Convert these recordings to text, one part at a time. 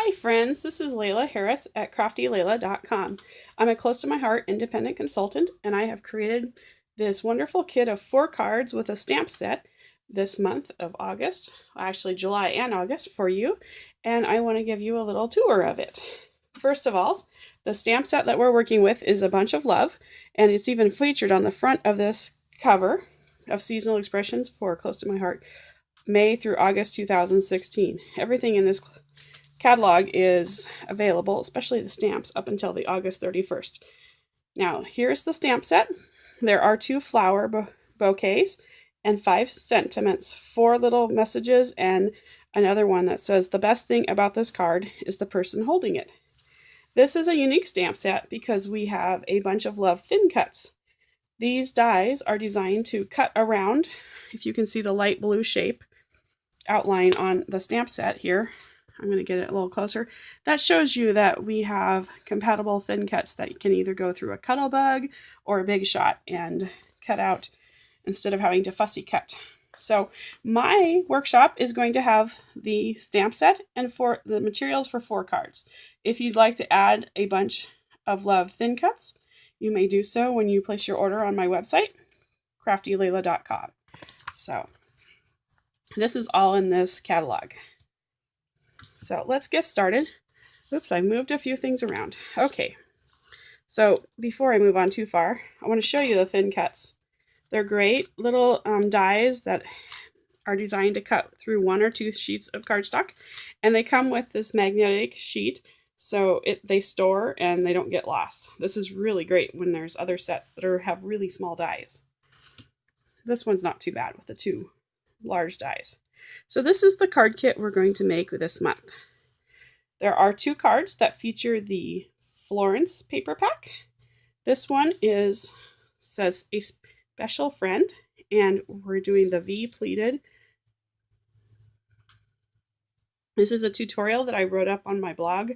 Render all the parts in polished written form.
Hi friends, this is Layla Harris at craftylayla.com. I'm a close to my heart independent consultant and I have created this wonderful kit of 4 cards with a stamp set this month of August, actually July and August for you, and I want to give you a little tour of it. First of all, the stamp set that we're working with is A Bunch of Love, and it's even featured on the front of this cover of Seasonal Expressions for Close to My Heart, May through August 2016. Everything in this catalog is available, especially the stamps, up until the August 31st. Now, here's the stamp set. There are 2 flower bouquets and 5 sentiments, 4 little messages, and another one that says, "The best thing about this card is the person holding it." This is a unique stamp set because we have A Bunch of Love thin cuts. These dies are designed to cut around, if you can see the light blue shape outline on the stamp set here. I'm going to get it a little closer. That shows you that we have compatible thin cuts that can either go through a Cuttle Bug or a Big Shot and cut out instead of having to fussy cut. So my workshop is going to have the stamp set and for the materials for 4 cards. If you'd like to add A Bunch of Love thin cuts, you may do so when you place your order on my website, craftylayla.com. So this is all in this catalog. So let's get started. Oops, I moved a few things around. Okay, so before I move on too far, I want to show you the thin cuts. They're great little dies that are designed to cut through 1 or 2 sheets of cardstock, and they come with this magnetic sheet, so they store and they don't get lost. This is really great when there's other sets that have really small dies. This one's not too bad with the 2 large dies. So this is the card kit we're going to make this month. There are 2 cards that feature the Florence paper pack. This one says a special friend, and we're doing the V pleated. This is a tutorial that I wrote up on my blog,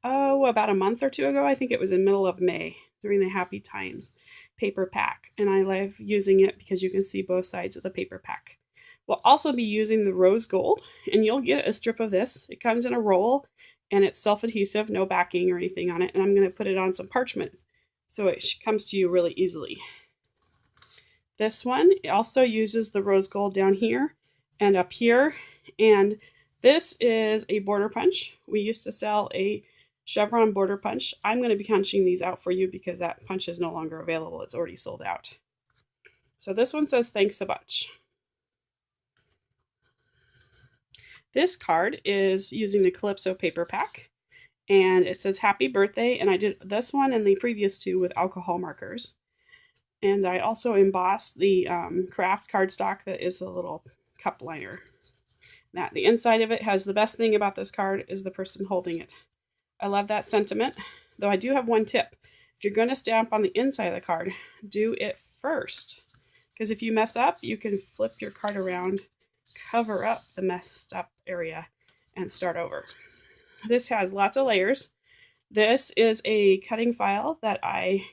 about a month or 2 ago. I think it was in the middle of May during the Happy Times paper pack, and I love using it because you can see both sides of the paper pack. We'll also be using the rose gold, and you'll get a strip of this. It comes in a roll, and it's self-adhesive, no backing or anything on it, and I'm going to put it on some parchment so it comes to you really easily. This one also uses the rose gold down here and up here, and this is a border punch. We used to sell a chevron border punch. I'm going to be punching these out for you because that punch is no longer available. It's already sold out. So this one says, "Thanks a bunch." This card is using the Calypso paper pack, and it says "Happy Birthday," and I did this one and the previous 2 with alcohol markers. And I also embossed the craft cardstock that is a little cup liner. Now, the inside of it has, "The best thing about this card is the person holding it." I love that sentiment, though I do have one tip. If you're going to stamp on the inside of the card, do it first, because if you mess up, you can flip your card around, cover up the messed up area, and start over. This has lots of layers. This is a cutting file that I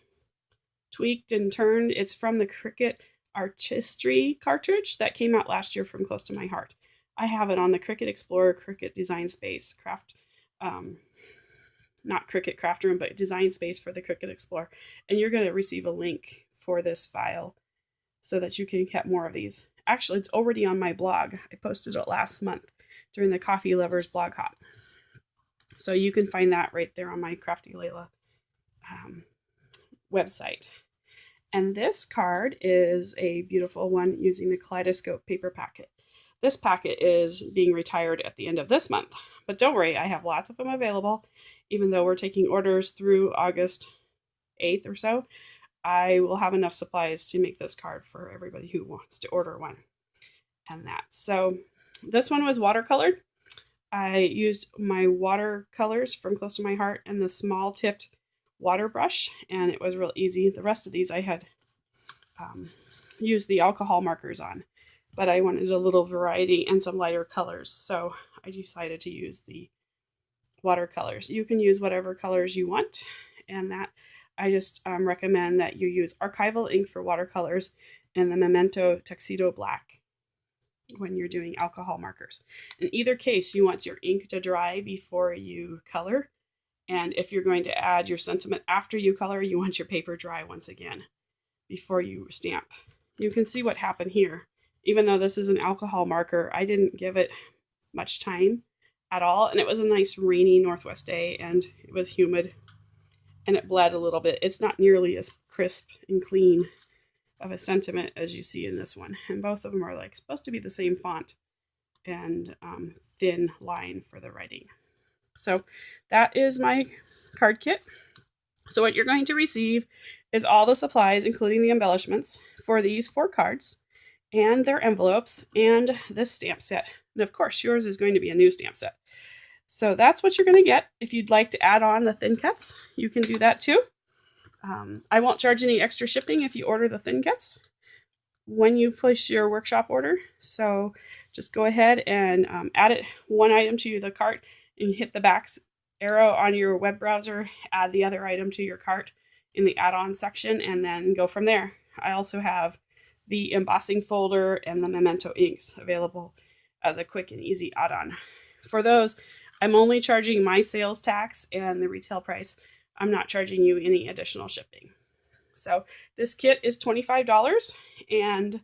tweaked and turned. It's from the Cricut Artistry cartridge that came out last year from Close to My Heart. I have it on the Cricut Explorer, Cricut Design Space, not Cricut Craft Room, but Design Space for the Cricut Explorer. And you're going to receive a link for this file so that you can get more of these. Actually, it's already on my blog. I posted it last month during the Coffee Lovers blog hop. So you can find that right there on my Crafty Layla website. And this card is a beautiful one using the Kaleidoscope paper packet. This packet is being retired at the end of this month. But don't worry, I have lots of them available. Even though we're taking orders through August 8th or so, I will have enough supplies to make this card for everybody who wants to order one. And that. So this one was watercolored. I used my watercolors from Close to My Heart and the small tipped water brush, and it was real easy. The rest of these I had used the alcohol markers on, but I wanted a little variety and some lighter colors, so I decided to use the watercolors. You can use whatever colors you want, and that I just recommend that you use archival ink for watercolors and the Memento Tuxedo Black when you're doing alcohol markers. In either case, you want your ink to dry before you color. And if you're going to add your sentiment after you color, you want your paper dry once again before you stamp. You can see what happened here. Even though this is an alcohol marker, I didn't give it much time at all. And it was a nice rainy Northwest day and it was humid and it bled a little bit. It's not nearly as crisp and clean of a sentiment as you see in this one. And both of them are like supposed to be the same font and thin line for the writing. So that is my card kit. So what you're going to receive is all the supplies, including the embellishments for these 4 cards and their envelopes and this stamp set. And of course, yours is going to be a new stamp set. So that's what you're going to get. If you'd like to add on the thin cuts, you can do that too. I won't charge any extra shipping if you order the thin cuts when you place your workshop order. So just go ahead and add it one item to the cart and hit the back arrow on your web browser, add the other item to your cart in the add-on section, and then go from there. I also have the embossing folder and the memento inks available as a quick and easy add-on. For those, I'm only charging my sales tax and the retail price. I'm not charging you any additional shipping. So this kit is $25 and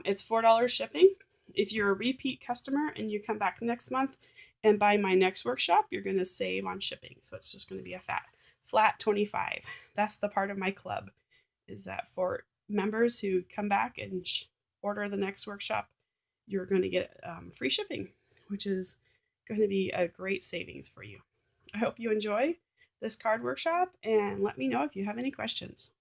it's $4 shipping. If you're a repeat customer and you come back next month and buy my next workshop, you're going to save on shipping. So it's just going to be a flat $25. That's the part of my club, is that for members who come back and order the next workshop, you're going to get free shipping, which is going to be a great savings for you. I hope you enjoy this card workshop and let me know if you have any questions.